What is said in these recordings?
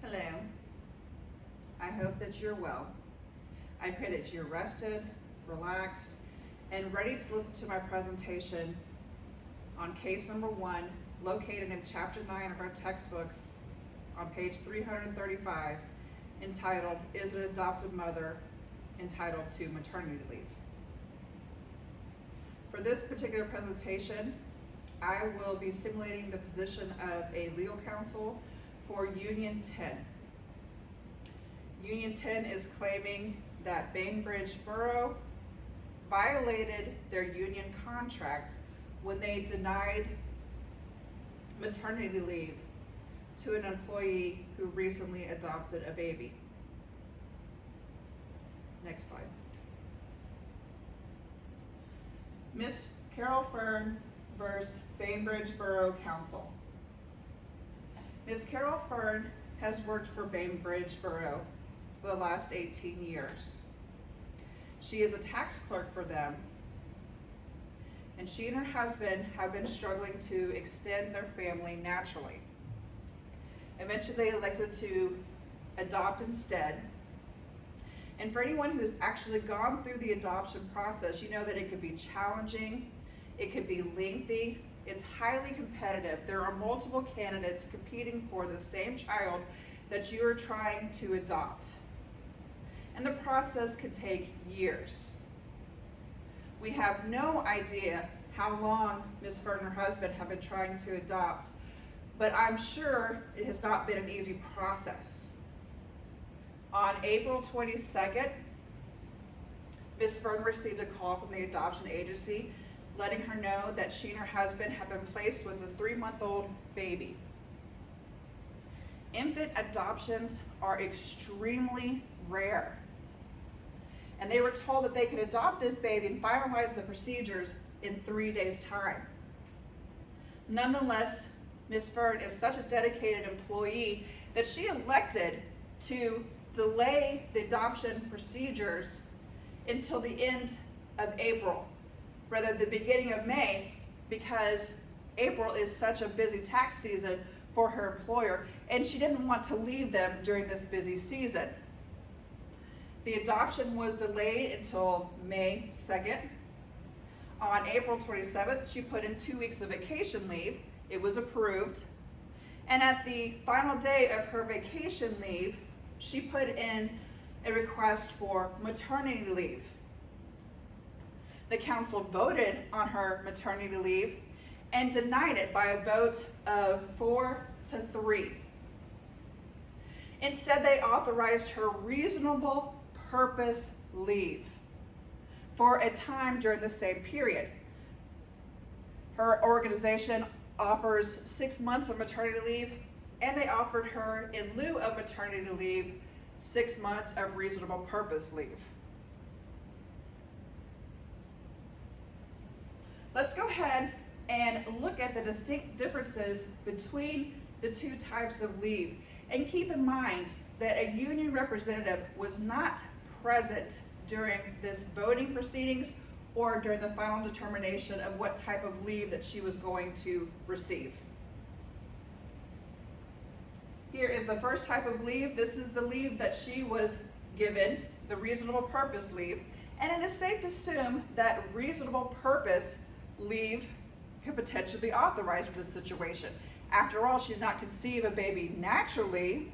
Hello. I hope that you're well. I pray that you're rested, relaxed, and ready to listen to my presentation on case number 1, located in chapter 9 of our textbooks on page 335, entitled, Is an Adoptive Mother Entitled to Maternity Leave? For this particular presentation, I will be simulating the position of a legal counsel for Union 10. Union 10 is claiming that Bainbridge Borough violated their union contract when they denied maternity leave to an employee who recently adopted a baby. Next slide. Miss Carol Fern versus Bainbridge Borough Council. Ms. Carol Fern has worked for Bainbridge Borough for the last 18 years. She is a tax clerk for them, and she and her husband have been struggling to extend their family naturally. Eventually they elected to adopt instead. And for anyone who's actually gone through the adoption process, you know that it could be challenging, it could be lengthy, it's highly competitive. There are multiple candidates competing for the same child that you are trying to adopt. And the process could take years. We have no idea how long Ms. Fern and her husband have been trying to adopt, but I'm sure it has not been an easy process. On April 22nd, Ms. Fern received a call from the adoption agency letting her know that she and her husband have been placed with a 3-month-old baby. Infant adoptions are extremely rare, and they were told that they could adopt this baby and finalize the procedures in 3 days' time. Nonetheless, Ms. Fern is such a dedicated employee that she elected to delay the adoption procedures until the end of April, rather than the beginning of May, because April is such a busy tax season for her employer, and she didn't want to leave them during this busy season. The adoption was delayed until May 2nd. On April 27th, she put in 2 weeks of vacation leave. It was approved. And at the final day of her vacation leave, she put in a request for maternity leave. The council voted on her maternity leave and denied it by a vote of 4-3. Instead, they authorized her reasonable purpose leave for a time during the same period. Her organization offers 6 months of maternity leave, and they offered her, in lieu of maternity leave, 6 months of reasonable purpose leave. Let's go ahead and look at the distinct differences between the 2 types of leave. And keep in mind that a union representative was not present during this voting proceedings or during the final determination of what type of leave that she was going to receive. Here is the first type of leave. This is the leave that she was given, the reasonable purpose leave. And it is safe to assume that reasonable purpose leave could potentially be authorized for this situation. After all, she did not conceive a baby naturally.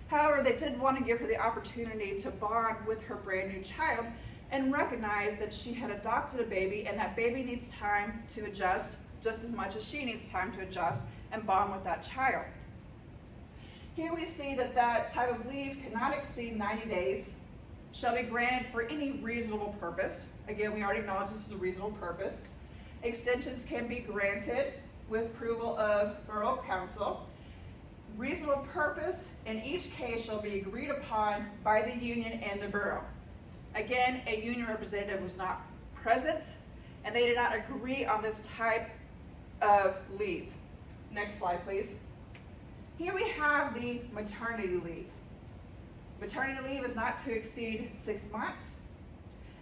However, they did want to give her the opportunity to bond with her brand new child and recognize that she had adopted a baby, and that baby needs time to adjust just as much as she needs time to adjust and bond with that child. Here we see that that type of leave cannot exceed 90 days, shall be granted for any reasonable purpose. Again, we already acknowledge this is a reasonable purpose. Extensions can be granted with approval of Borough Council. Reasonable purpose in each case shall be agreed upon by the union and the borough. Again, a union representative was not present, and they did not agree on this type of leave. Next slide, please. Here we have the maternity leave. Maternity leave is not to exceed 6 months,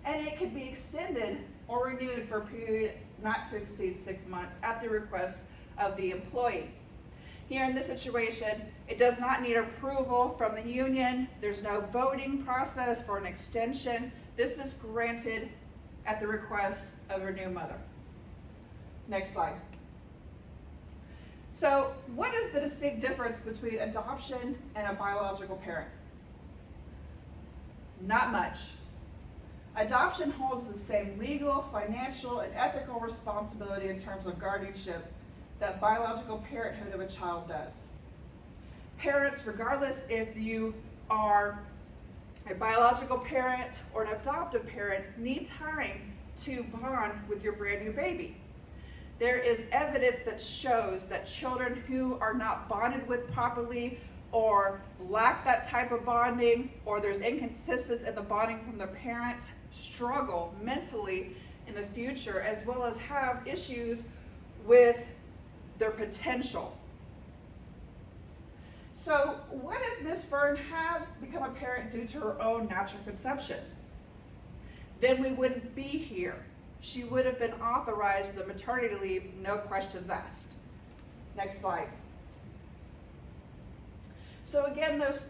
and it could be extended or renewed for a period not to exceed 6 months at the request of the employee. Here in this situation, it does not need approval from the union. There's no voting process for an extension. This is granted at the request of a new mother. Next slide. So what is the distinct difference between adoption and a biological parent? Not much. Adoption holds the same legal, financial, and ethical responsibility in terms of guardianship that biological parenthood of a child does. Parents, regardless if you are a biological parent or an adoptive parent, need time to bond with your brand new baby. There is evidence that shows that children who are not bonded with properly or lack that type of bonding, or there's inconsistency in the bonding from their parents, struggle mentally in the future, as well as have issues with their potential. So what if Miss Fern had become a parent due to her own natural conception? Then we wouldn't be here. She would have been authorized the maternity leave, no questions asked. Next slide. So again, those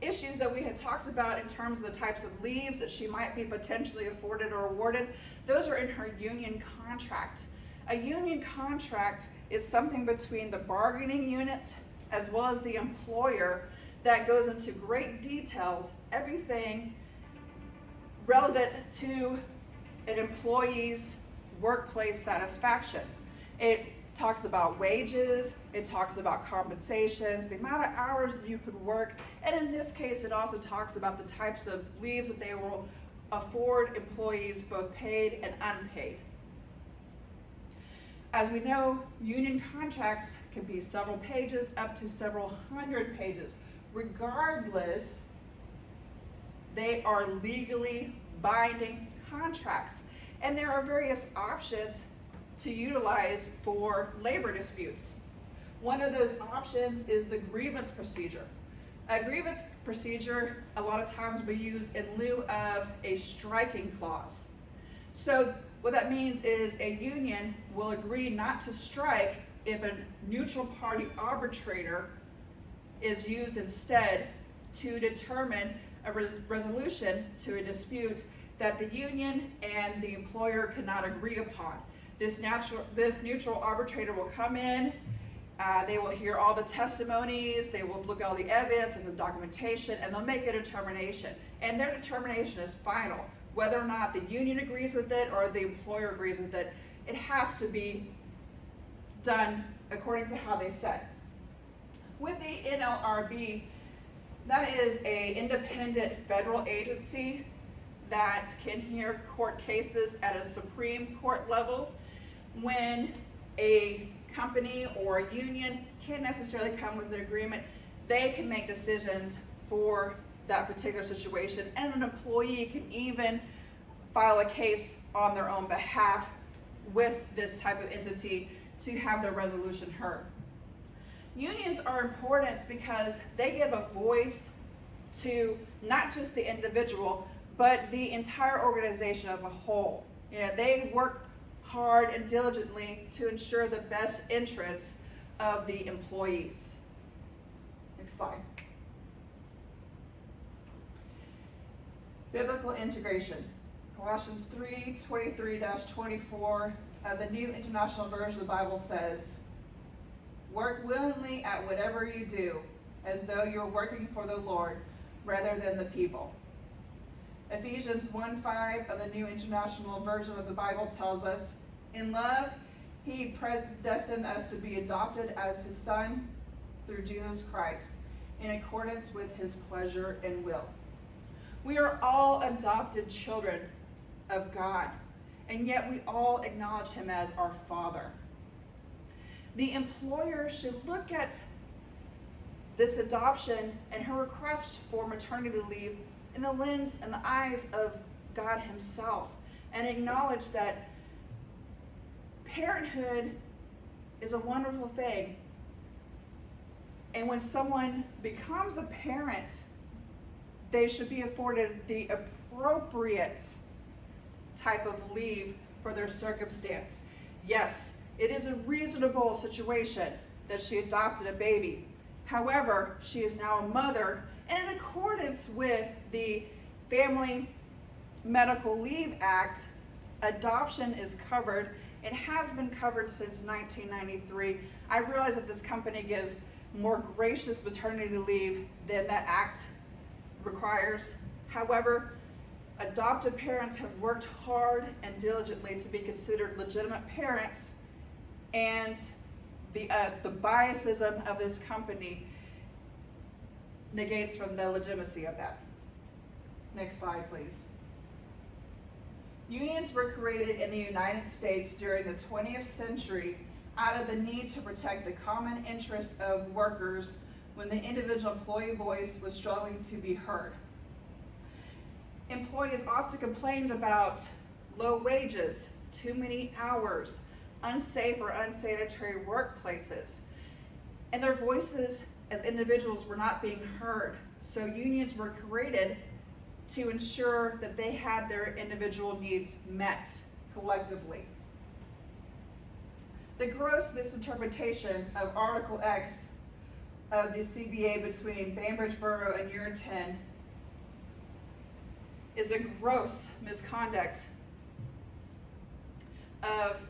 issues that we had talked about in terms of the types of leaves that she might be potentially afforded or awarded, those are in her union contract. A union contract is something between the bargaining unit as well as the employer that goes into great details, everything relevant to an employee's workplace satisfaction. It talks about wages, it talks about compensations, the amount of hours you could work, and in this case it also talks about the types of leaves that they will afford employees, both paid and unpaid. As we know, union contracts can be several pages up to several hundred pages. Regardless, they are legally binding contracts, and there are various options to utilize for labor disputes. One of those options is the grievance procedure. A grievance procedure a lot of times will be used in lieu of a striking clause. So what that means is a union will agree not to strike if a neutral party arbitrator is used instead to determine a resolution to a dispute that the union and the employer cannot agree upon. This neutral arbitrator will come in, they will hear all the testimonies, they will look at all the evidence and the documentation, and they'll make a determination. And their determination is final. Whether or not the union agrees with it or the employer agrees with it, it has to be done according to how they said. With the NLRB, that is an independent federal agency that can hear court cases at a Supreme Court level. When a company or a union can't necessarily come with an agreement, they can make decisions for that particular situation, and an employee can even file a case on their own behalf with this type of entity to have their resolution heard. Unions are important because they give a voice to not just the individual, but the entire organization as a whole. You know, they work hard and diligently to ensure the best interests of the employees. Next slide. Biblical integration. Colossians 3:23-24 of the New International Version of the Bible says, "Work willingly at whatever you do, as though you're working for the Lord rather than the people." Ephesians 1:5 of the New International Version of the Bible tells us, "In love, he predestined us to be adopted as his son through Jesus Christ, in accordance with his pleasure and will." We are all adopted children of God, and yet we all acknowledge him as our Father. The employer should look at this adoption and her request for maternity leave in the lens and the eyes of God himself, and acknowledge that parenthood is a wonderful thing. And when someone becomes a parent, they should be afforded the appropriate type of leave for their circumstance. Yes, it is a reasonable situation that she adopted a baby. However, she is now a mother, and in accordance with the Family Medical Leave Act, adoption is covered. It has been covered since 1993. I realize that this company gives more gracious maternity leave than that act requires. However, adoptive parents have worked hard and diligently to be considered legitimate parents, and the biasism of this company negates from the legitimacy of that. Next slide, please. Unions were created in the United States during the 20th century out of the need to protect the common interest of workers when the individual employee voice was struggling to be heard. Employees often complained about low wages, too many hours, unsafe or unsanitary workplaces, and their voices as individuals were not being heard. So unions were created to ensure that they had their individual needs met collectively. The gross misinterpretation of Article X of the CBA between Bainbridge Borough and Uriton is a gross misconduct of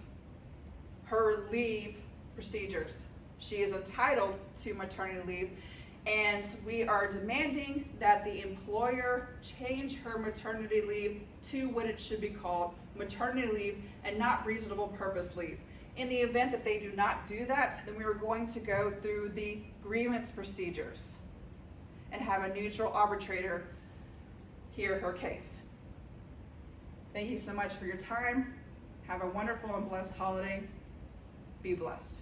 her leave procedures. She is entitled to maternity leave, and we are demanding that the employer change her maternity leave to what it should be called, maternity leave, and not reasonable purpose leave. In the event that they do not do that, then we are going to go through the grievance procedures and have a neutral arbitrator hear her case. Thank you so much for your time. Have a wonderful and blessed holiday. Be blessed.